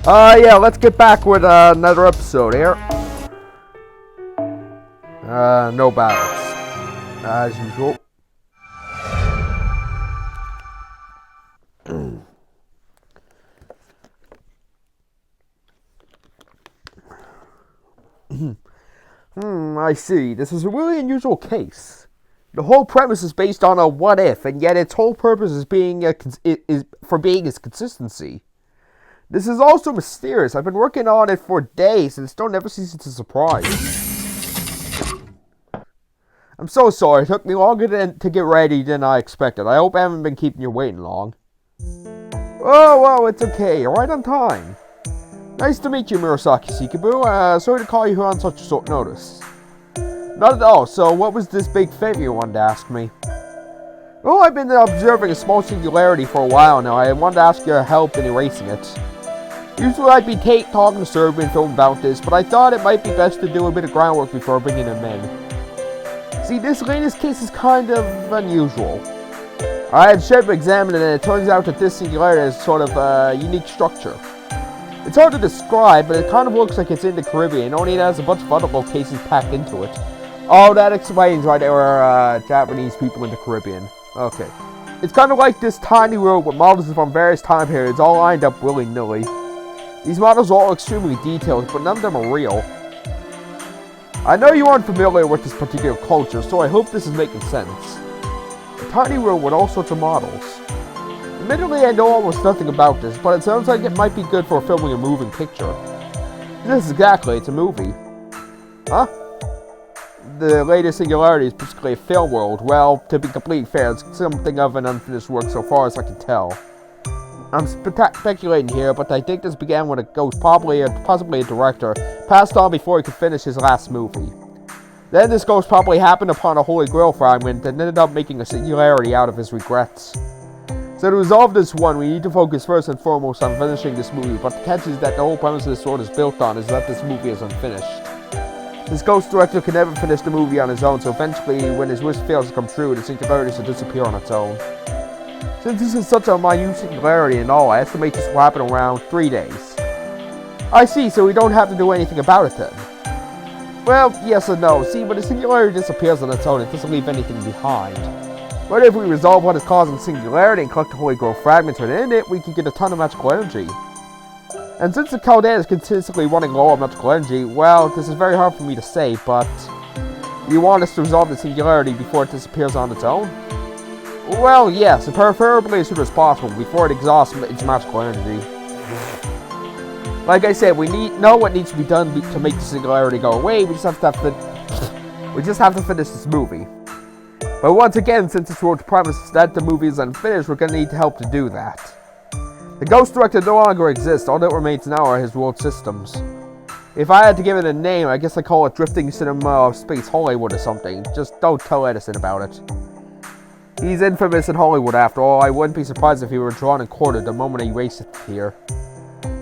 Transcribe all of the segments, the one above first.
Yeah, let's get back with another episode here. No battles, as usual. I see. This is a really unusual case. The whole premise is based on a what if, and yet its whole purpose is being its consistency. This is also mysterious. I've been working on it for days, and it still never ceases to surprise. I'm so sorry. It took me longer to get ready than I expected. I hope I haven't been keeping you waiting long. Oh, well, it's okay. You're right on time. Nice to meet you, Murasaki Seikabu. Sorry to call you here on such short notice. Not at all. So, what was this big favor you wanted to ask me? Well, I've been observing a small singularity for a while now. I wanted to ask your help in erasing it. Usually I'd be talking to Serbian film about this, but I thought it might be best to do a bit of groundwork before bringing him in. See, this latest case is kind of unusual. I had Shep examine it, and it turns out that this singularity has sort of a unique structure. It's hard to describe, but it kind of looks like it's in the Caribbean, only it has a bunch of other locations packed into it. Oh, that explains why there were Japanese people in the Caribbean. Okay. It's kind of like this tiny world with models from various time periods all lined up willy-nilly. These models are all extremely detailed, but none of them are real. I know you aren't familiar with this particular culture, so I hope this is making sense. A tiny world with all sorts of models. Admittedly, I know almost nothing about this, but it sounds like it might be good for filming a moving picture. Yes, exactly, it's a movie. Huh? The latest singularity is basically a film world. Well, to be completely fair, it's something of an unfinished work so far as I can tell. I'm speculating here, but I think this began when a ghost, possibly a director, passed on before he could finish his last movie. Then this ghost probably happened upon a Holy Grail fragment and ended up making a singularity out of his regrets. So to resolve this one, we need to focus first and foremost on finishing this movie, but the catch is that the whole premise this sword is built on is that this movie is unfinished. This ghost director can never finish the movie on his own, so eventually, when his wish fails to come true, the singularity should disappear on its own. Since this is such a minute singularity and all, I estimate this will happen around 3 days. I see, so we don't have to do anything about it then. Well, yes and no. See, when the singularity disappears on its own, it doesn't leave anything behind. But if we resolve what is causing singularity and collect the Holy Grail fragments within it, we can get a ton of magical energy. And since the Chaldea is consistently running low on magical energy, well, this is very hard for me to say, but you want us to resolve the singularity before it disappears on its own? Well, yes, preferably as soon as possible, before it exhausts its magical energy. Like I said, we know what needs to be done to make the singularity go away. We just have to finish this movie. But once again, since it's world's premise that the movie is unfinished, we're gonna need help to do that. The Ghost Director no longer exists. All that remains now are his world systems. If I had to give it a name, I guess I'd call it Drifting Cinema of Space Hollywood or something. Just don't tell Edison about it. He's infamous in Hollywood after all. I wouldn't be surprised if he were drawn and quartered the moment he raced it here.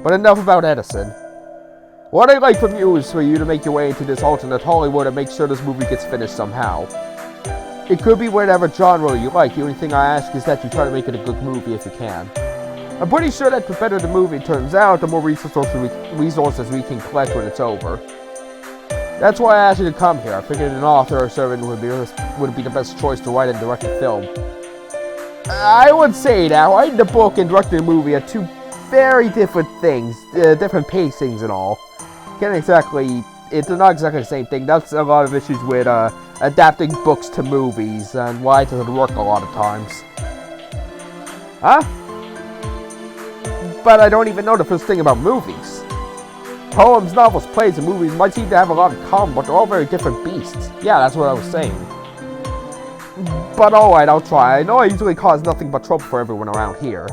But enough about Edison. What I'd like from you is for you to make your way into this alternate Hollywood and make sure this movie gets finished somehow. It could be whatever genre you like. The only thing I ask is that you try to make it a good movie if you can. I'm pretty sure that the better the movie turns out, the more resources we can collect when it's over. That's why I asked you to come here. I figured an author or servant would be the best choice to write and direct a film. I would say that writing a book and directing a movie are two very different things, different pacings and all. It's not exactly the same thing. That's a lot of issues with adapting books to movies and why it doesn't work a lot of times. Huh? But I don't even know the first thing about movies. Poems, novels, plays, and movies might seem to have a lot in common, but they're all very different beasts. Yeah, that's what I was saying. But alright, I'll try. I know I usually cause nothing but trouble for everyone around here.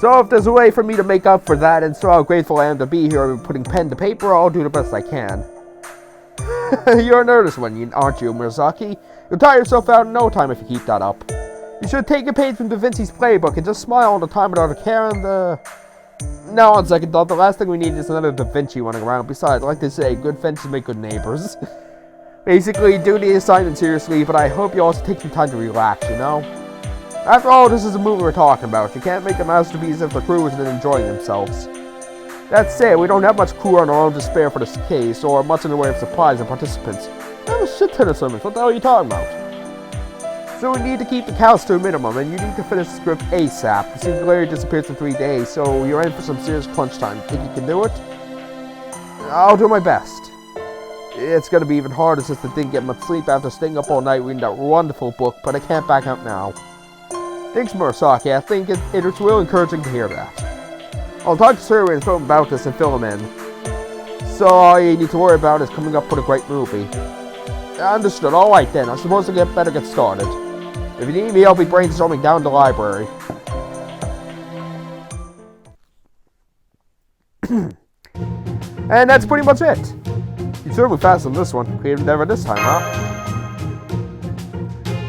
So if there's a way for me to make up for that and show how grateful I am to be here and putting pen to paper, I'll do the best I can. You're an earnest one, aren't you, Murasaki? You'll tire yourself out in no time if you keep that up. You should take a page from Da Vinci's playbook and just smile all the time without a care and No, on second thought, the last thing we need is another Da Vinci running around. Besides, like they say, good fences make good neighbors. Basically, do the assignment seriously, but I hope you also take some time to relax, you know? After all, this is a movie we're talking about. You can't make a masterpiece if the crew isn't enjoying themselves. That's it, we don't have much crew on our own to spare for this case, or much in the way of supplies and participants. I have a shit ton of sermons, what the hell are you talking about? So we need to keep the cows to a minimum, and you need to finish the script ASAP. The singularity disappears in 3 days, so you're in for some serious crunch time. Think you can do it? I'll do my best. It's gonna be even harder since I didn't get much sleep after staying up all night reading that wonderful book, but I can't back out now. Thanks, Murasaki. I think it's really encouraging to hear that. I'll talk to Surrey and film about this and fill him in. So all you need to worry about is coming up with a great movie. Understood. Alright then, I suppose to better get started. If you need me, I'll be brainstorming down the library. And that's pretty much it. You certainly fast on this one. Creative endeavor this time, huh?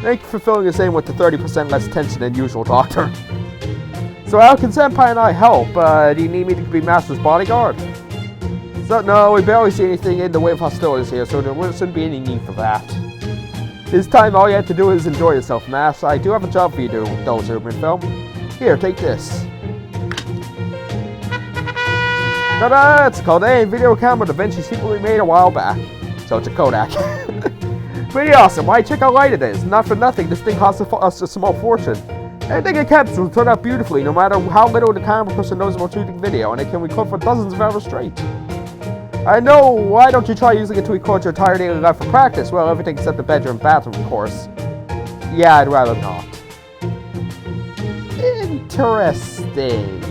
Thank you for filling us in with the 30% less tension than usual, Doctor. So how can Senpai and I help? Do you need me to be Master's bodyguard? So, no, we barely see anything in the way of hostilities here, so there shouldn't be any need for that. This time, all you have to do is enjoy yourself, Master. I do have a job for you to do, though, Superman film. Here, take this. Ta-da! It's called a video camera Da Vinci secretly made a while back. So it's a Kodak. Pretty awesome. Why check how light it is? Not for nothing, this thing costs us a small fortune. Anything it captures will turn out beautifully, no matter how little the camera person knows about shooting video, and it can record for dozens of hours straight. I know, why don't you try using it to record your entire daily life for practice? Well, everything except the bedroom and bathroom, of course. Yeah, I'd rather not. Interesting.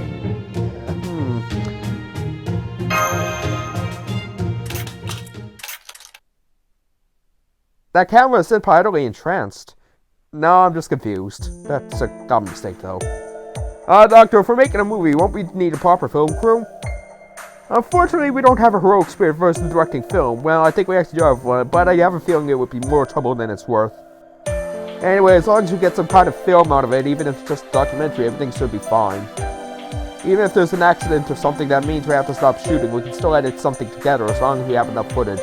That camera is Senpai utterly entranced. No, I'm just confused. That's a dumb mistake, though. Doctor, if we're making a movie, won't we need a proper film crew? Unfortunately, we don't have a heroic spirit versed in directing film. Well, I think we actually do have one, but I have a feeling it would be more trouble than it's worth. Anyway, as long as we get some kind of film out of it, even if it's just a documentary, everything should be fine. Even if there's an accident or something that means we have to stop shooting, we can still edit something together as long as we have enough footage.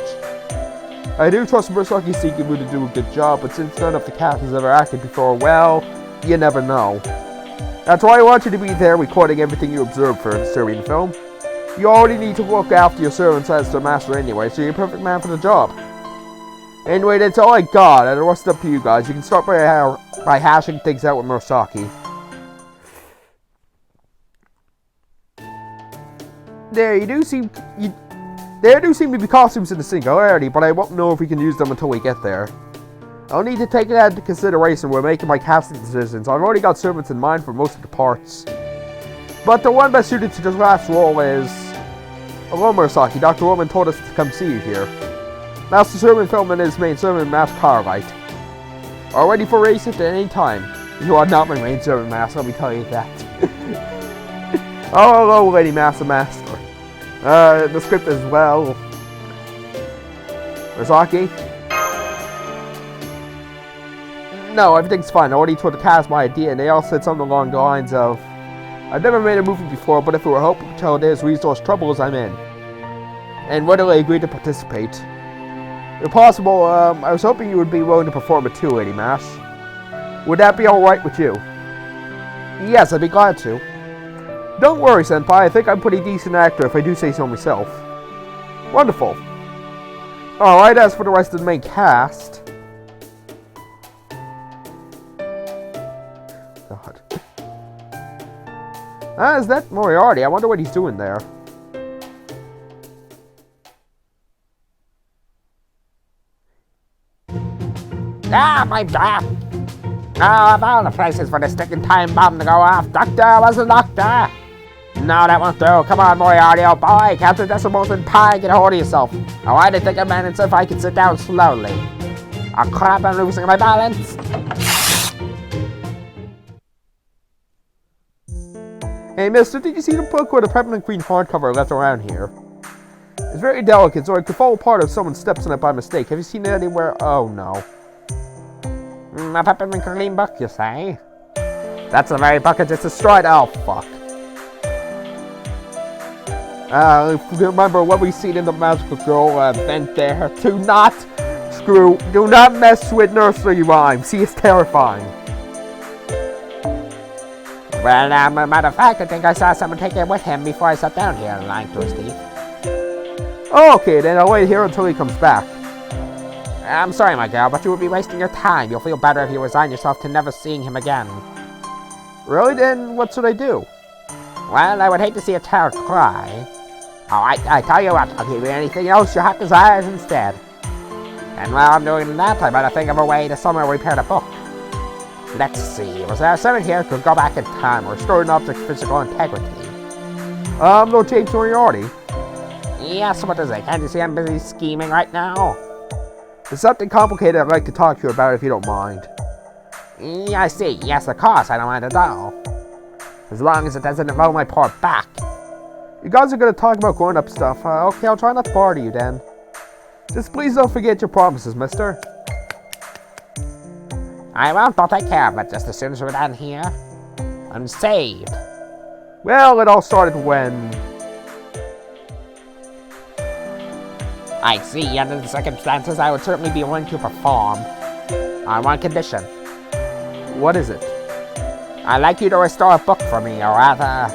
I do trust Murasaki Sekimu to do a good job, but since none of the cast has ever acted before, well, you never know. That's why I want you to be there recording everything you observe for the Syrian film. You already need to look after your servants as their master anyway, so you're a perfect man for the job. Anyway, that's all I got, and the rest is up to you guys. You can start by hashing things out with Murasaki. There do seem to be costumes in the singularity, but I won't know if we can use them until we get there. I'll need to take that into consideration when making my casting decisions. I've already got servants in mind for most of the parts. But the one best suited to this last role is... Hello, Murasaki. Dr. Roman told us to come see you here. Master Servant Film and his main servant, Master Carlight. Are ready for race at any time. You are not my main servant, Master, let me tell you that. Oh, hello, Lady Master. The script as well. Murasaki? No, everything's fine. I already told the cast my idea, and they all said something along the lines of, I've never made a movie before, but if it were hoping until there's resource troubles, I'm in. And readily agreed to participate. If possible, I was hoping you would be willing to perform it too, Lady Mash. Would that be alright with you? Yes, I'd be glad to. Don't worry, Senpai. I think I'm a pretty decent actor if I do say so myself. Wonderful. Alright, as for the rest of the main cast... God. Is that Moriarty? I wonder what he's doing there. My back! Of all the places for the sticking time bomb to go off, Doctor was a doctor! No, that won't do. Come on, Moriarty, oh boy. Count the decimals and pi. Get a hold of yourself. I didn't think a minute if I could sit down slowly. Oh crap, I'm losing my balance. Hey, mister, did you see the book with the peppermint green hardcover left around here? It's very delicate, so it could fall apart if someone steps on it by mistake. Have you seen it anywhere? Oh, no. A peppermint green book, you say? That's the very book I just destroyed. Oh, fuck. Remember what we seen in the Magical Girl event there? Do not mess with nursery rhymes. He is terrifying. Well, as a matter of fact, I think I saw someone take it with him before I sat down here and lying to his teeth. Okay, then I'll wait here until he comes back. I'm sorry, my girl, but you would be wasting your time. You'll feel better if you resign yourself to never seeing him again. Really? Then what should I do? Well, I would hate to see a child cry. Alright, I tell you what, I'll give you anything else your heart desires instead. And while I'm doing that, I better think of a way to somehow repair the book. Let's see, was there someone here who could go back in time or restore an object's physical integrity? No James Moriarty. Yes, what is it? Can't you see I'm busy scheming right now? There's something complicated I'd like to talk to you about if you don't mind. Yeah, I see. Yes, of course, I don't mind at all. As long as it doesn't involve my poor back. You guys are going to talk about grown-up stuff. Okay, I'll try not to bother you then. Just please don't forget your promises, mister. I won't, I'll take care of it just as soon as we're done here. I'm saved. Well, it all started when... I see, under the circumstances, I would certainly be willing to perform. On one condition. What is it? I'd like you to restore a book for me, or rather,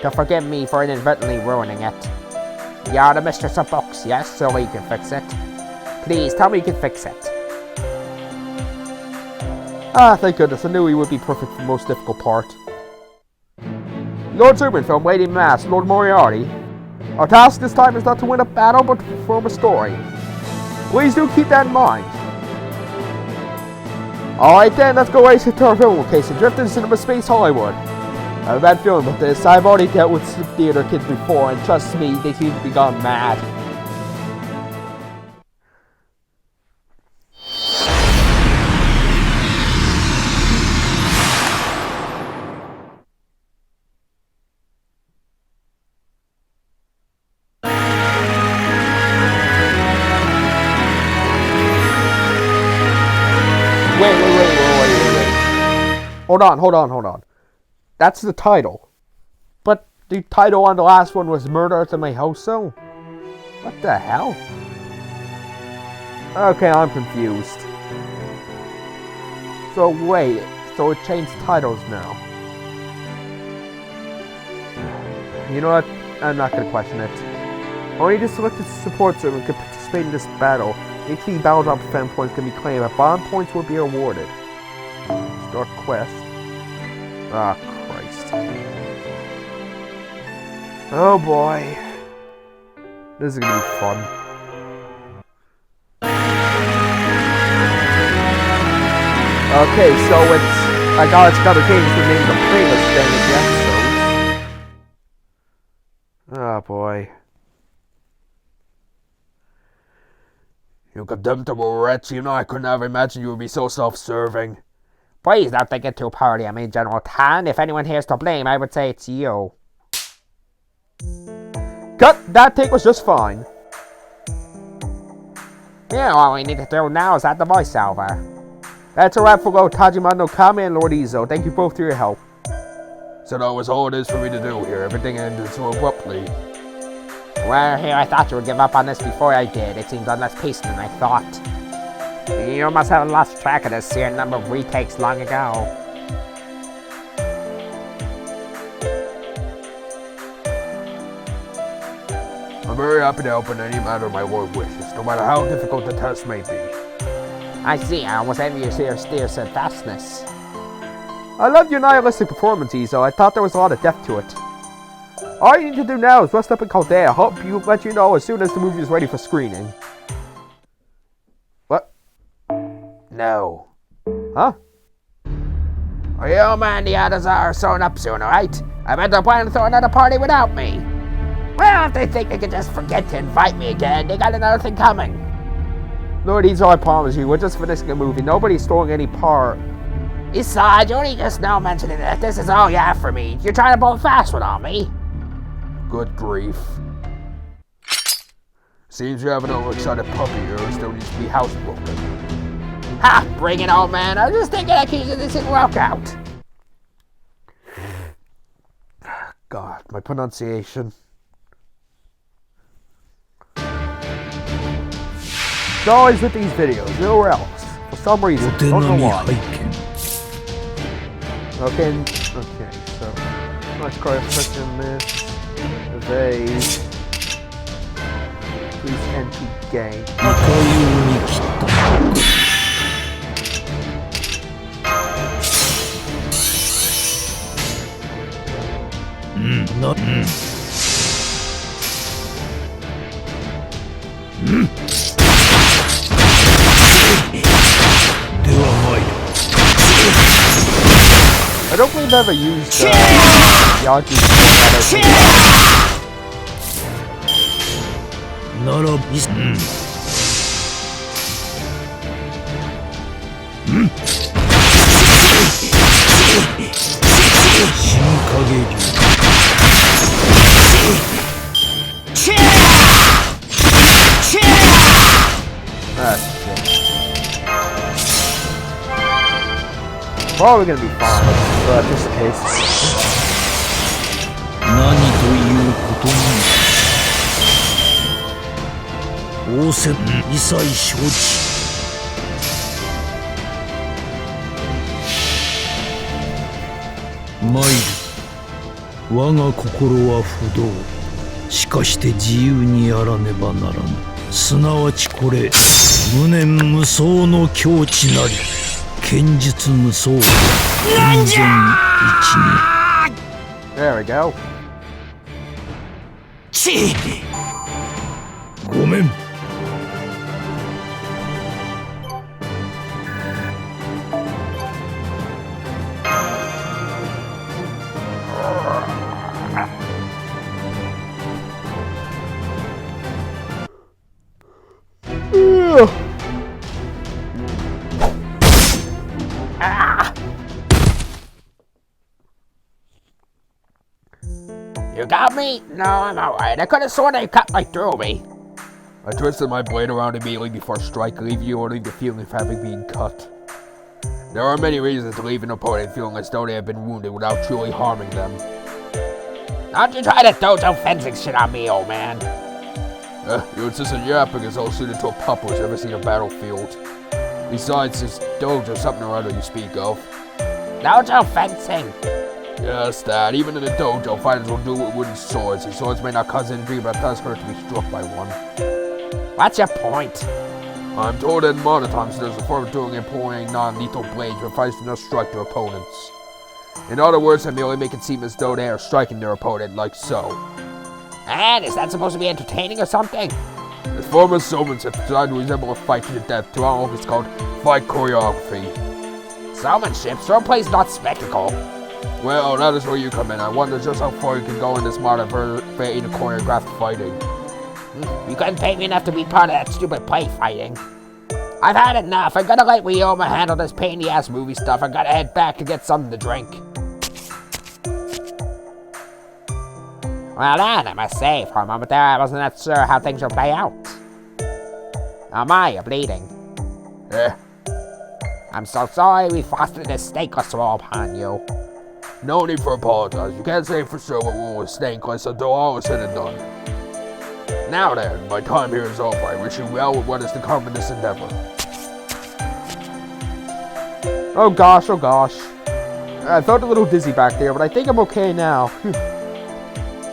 to forgive me for inadvertently ruining it. You're the mistress of books, yes? So you can fix it. Please, tell me you can fix it. Ah, thank goodness, I knew he would be perfect for the most difficult part. Lord Zubin from Waiting Mass, Lord Moriarty. Our task this time is not to win a battle, but to perform a story. Please do keep that in mind. Alright then, let's go race into our film location, drift into Cinema Space Hollywood. I have a bad feeling about this. I've already dealt with some theater kids before, and trust me, they seem to be gone mad. Wait. Hold on. That's the title. But the title on the last one was Murder at the Meihousou? What the hell? Okay, I'm confused. So wait, so it changed titles now. You know what? I'm not gonna question it. Only the selected support servant can participate in this battle. Any battle drop fan points can be claimed, but bond points will be awarded. Start quest. Ah, Christ. Oh boy. This is gonna be fun. Okay, so I got other games to name the playlist then in the episodes. Oh boy. You contemptible wretch, you know I could never imagine you would be so self-serving. Please don't think it too poorly of me, General Tan. If anyone here is to blame, I would say it's you. Cut! That take was just fine. Yeah, all we need to do now is add the voiceover. That's a wrap for Lord Tajima no Kame and Lord Izo. Thank you both for your help. So that was all it is for me to do here. Everything ended so abruptly. Well, here I thought you would give up on this before I did. It seemed less peaceful than I thought. You must have lost track of this sheer number of retakes long ago. I'm very happy to help in any matter my Lord wishes, no matter how difficult the test may be. I see, I almost envious your steadfastness. I loved your nihilistic performance, Izo. I thought there was a lot of depth to it. All you need to do now is rest up in Caldea. I hope you let you know as soon as the movie is ready for screening. What? No. Huh? Well, you man, the others are showing up soon, alright? I bet they're planning to throw another party without me. Well, if they think they can just forget to invite me again, they got another thing coming. Lord Izo, I promise you, we're just finishing a movie. Nobody's throwing any part. Besides, you only just now mentioning that this is all you have for me. You're trying to pull fast one on me. Good grief. Seems you have an overexcited puppy here who still needs to be housebroken. Ha! Bring it on, man. I was just thinking I could use this in work out. God, my pronunciation. It's always with these videos, nowhere else. For some reason, don't know why. Okay, Okay, so let's try a second miss. Evade. Please enter game. いかように切った。では参る。I don't believe I've ever used Yagi's ならび、新影流。Probably gonna be fine, but just in case. 何ということに。仰せ一切承知。参る。我が心は不動。しかして自由にやらねばならぬ。すなわちこれ無念無双の境地なり。剣術無双完全一に。There we go. ごめん。You got me? No, I'm alright. I could have sworn they cut right through me. I twisted my blade around immediately before strike, leaving you only the feeling of having been cut. There are many reasons to leave an opponent feeling as though they have been wounded without truly harming them. Don't you try that dojo fencing shit on me, old man. You insist on yapping as all suited to a pup who's never seen a battlefield. Besides, this dojo something or other you speak of. Dojo fencing. Yes, that. Even in a dojo, fighters will do it with wooden swords. These swords may not cause injury, but it does hurt to be struck by one. What's your point? I'm told that in modern times there's a form of doing employing non-lethal blades where fighters do not strike their opponents. In other words, they merely make it seem as though they are striking their opponent, like so. And is that supposed to be entertaining or something? The former summons have designed to resemble a fight to the death to our it's called fight choreography. Showmanship sure plays not spectacle. Well, that is where you come in. I wonder just how far you can go in this modern version of choreographed fighting. You couldn't pay me enough to be part of that stupid play fighting. I've had enough. I gotta let Ryoma handle this pain-in-the-ass movie stuff. I gotta head back to get something to drink. Well then, I must say, for a moment there, I wasn't that sure how things would play out. Oh my, you're bleeding. Eh? I'm so sorry we fostered this stakeless role upon you. No need for apologize. You can't say for sure what one was stainless until all is said and done. Now then, my time here is over. I wish you well with what is to come in this endeavor. Oh gosh, oh gosh. I felt a little dizzy back there, but I think I'm okay now.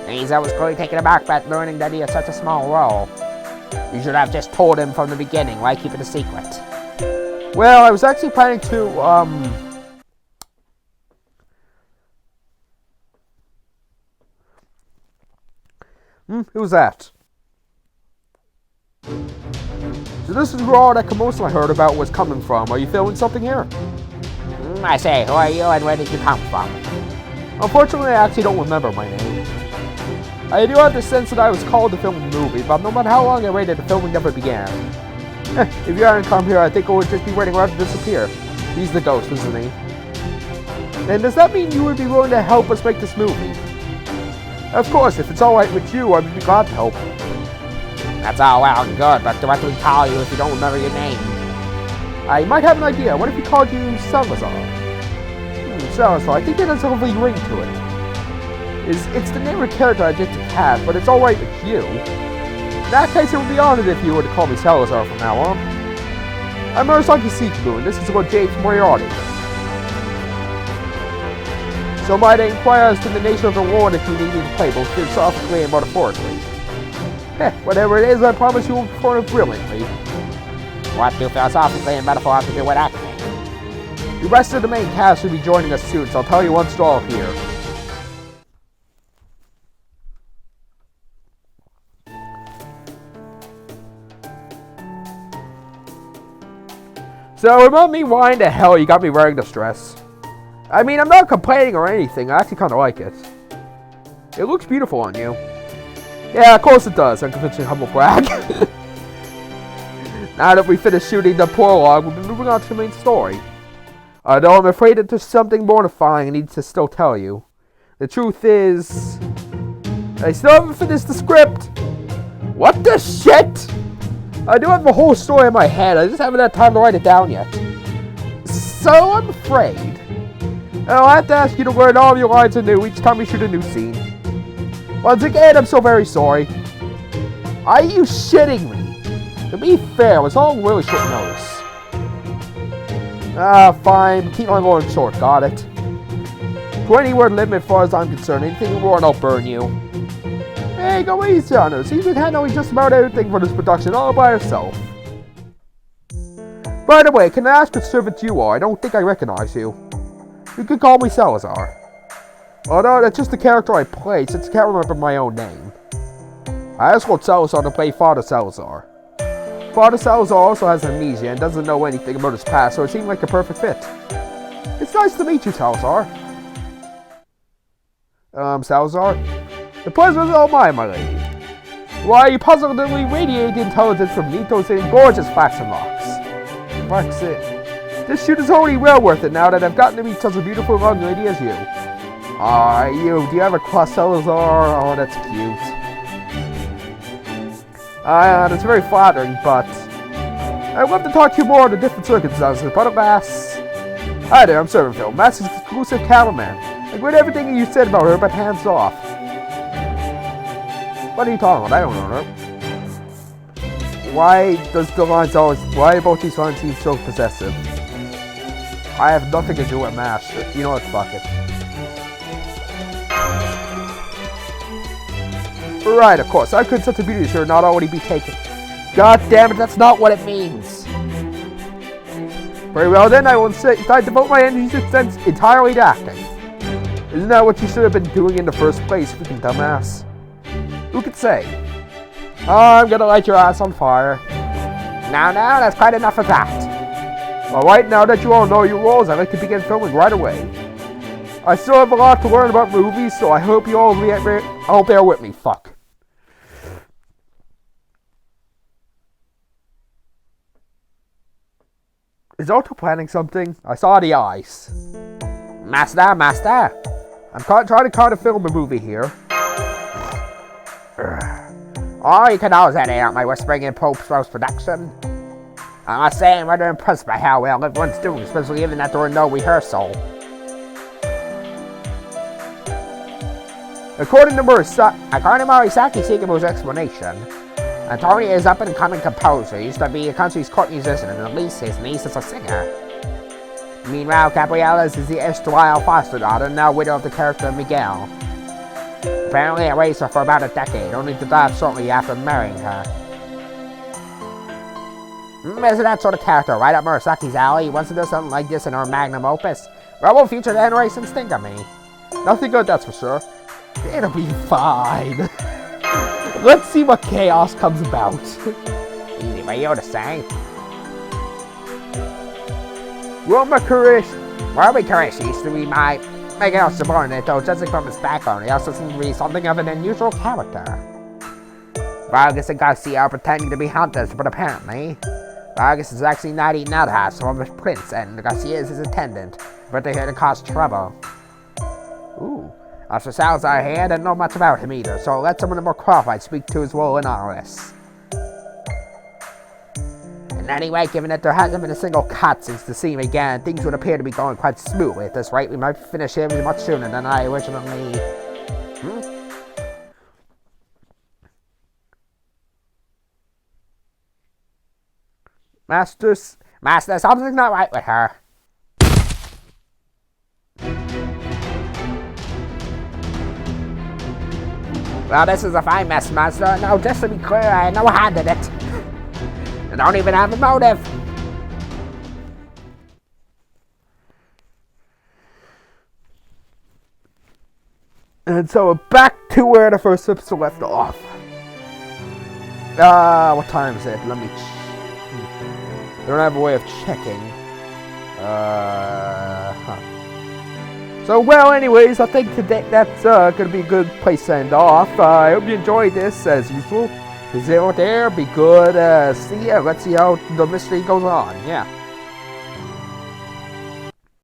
Riza was clearly taken aback by learning that he had such a small role. You should have just told him from the beginning. Why keep it a secret? Well, I was actually planning to, who's that? So this is where all that commotion I heard about was coming from. Are you filming something here? I say, who are you and where did you come from? Unfortunately, I actually don't remember my name. I do have the sense that I was called to film a movie, but no matter how long I waited, the filming never began. If you hadn't come here, I think I would just be waiting around to disappear. He's the ghost, isn't he? And does that mean you would be willing to help us make this movie? Of course, if it's alright with you, I'd be glad to help. That's all well and good, but what do we call you if you don't remember your name? I might have an idea. What if we called you Salazar? Salazar, I think that has a lovely ring to it. It's the name of a character I just have, but it's alright with you. In that case, it would be honored if you were to call me Salazar from now on. I'm Murasaki Sekibu, and this is about James Moriarty. So might I inquire as to the nature of the reward if you need me to play both philosophically and metaphorically? Whatever it is, I promise you will perform it brilliantly. What do philosophically and metaphor have to do with acting? The rest of the main cast will be joining us soon, so I'll tell you once they're all here. So, remind me why in the hell you got me wearing this dress? I mean, I'm not complaining or anything, I actually kind of like it. It looks beautiful on you. Yeah, of course it does, unconvincing humble brag. Now that we finished shooting the prologue, we'll be moving on to the main story. Although I'm afraid that there's something mortifying I need to still tell you. The truth is, I still haven't finished the script. What the shit? I do have the whole story in my head, I just haven't had time to write it down yet. So I'm afraid I'll have to ask you to learn all of your lines anew each time we shoot a new scene. Once again, I'm so very sorry. Are you shitting me? To be fair, it was all really short notice. Fine. Keep my word short, got it. 20-word limit as far as I'm concerned. Anything more and I'll burn you. Hey, go easy on her. Seems like handling just about everything for this production all by herself. By the way, can I ask what servant you are? I don't think I recognize you. You can call me Salazar. Although that's just the character I play, since I can't remember my own name. I asked Lord Salazar to play Father Salazar. Father Salazar also has amnesia and doesn't know anything about his past, so it seemed like a perfect fit. It's nice to meet you, Salazar. Salazar? The pleasure is all mine, my lady. Why, you positively radiate intelligence from Nito's gorgeous flaxen locks. Flaxen. This shoot is only well worth it now that I've gotten to meet such a beautiful young lady as you. Do you have a crush, Salazar? Oh, that's cute. That's very flattering, but I'd love to talk to you more under different circumstances, but alas. Hi there, I'm Servantville, Master's exclusive cameraman. I agree with everything you said about her, but hands off. What are you talking about? I don't know her. Why both these lines seem so possessive? I have nothing to do with Master. You know what, fuck it. Right, of course. I could such a beauty sure not already be taken. God damn it, that's not what it means. Very well then, I will decide to devote my energy entirely to acting. Isn't that what you should have been doing in the first place, freaking dumbass? Who could say? I'm gonna light your ass on fire. Now, that's quite enough of that. Alright, now that you all know your roles, I'd like to begin filming right away. I still have a lot to learn about movies, so I hope you all bear with me. Fuck. Is Otto planning something? I saw the eyes. Master. I'm trying to kind of film a movie here. Oh, you can always edit out my whispering in post-production. I must say I'm rather impressed by how well everyone's doing, especially given that there were no rehearsal. According to Murasaki Shigemu's explanation, Antonia is up and coming composer, used to be a country's court musician, and at least his niece is a singer. Meanwhile, Gabriella is the erstwhile foster daughter, now widow of the character Miguel. Apparently I raised her for about a decade, only to die shortly after marrying her. Isn't that sort of character right up Murasaki's alley? He wants to do something like this in her magnum opus. What will future generations think of me? Nothing good, that's for sure. It'll be fine. Let's see what chaos comes about. Easy for you to say. Kurishi used to be my Miguel's subordinate, though judging from his background, he also seems to be something of an unusual character. Vargas and Garcia are pretending to be hunters, but apparently Vargas is actually not eating out half from his prince, and Garcia is his attendant, but they're here to cause trouble. Ooh. As for Salazar here, I don't know much about him either, so let someone more qualified speak to his role in all this. And anyway, given that there hasn't been a single cut since the scene began, things would appear to be going quite smoothly at this rate. We might finish here much sooner than I originally... Master, something's not right with her. Well, this is a fine mess, Master. Now, just to be clear, I had no hand in it. I don't even have a motive. And so we're back to where the first episode left off. What time is it? Let me I don't have a way of checking. So, well, anyways, I think today that's gonna be a good place to end off. I hope you enjoyed this, as usual. Is it out there? Be good. See ya. Let's see how the mystery goes on. Yeah.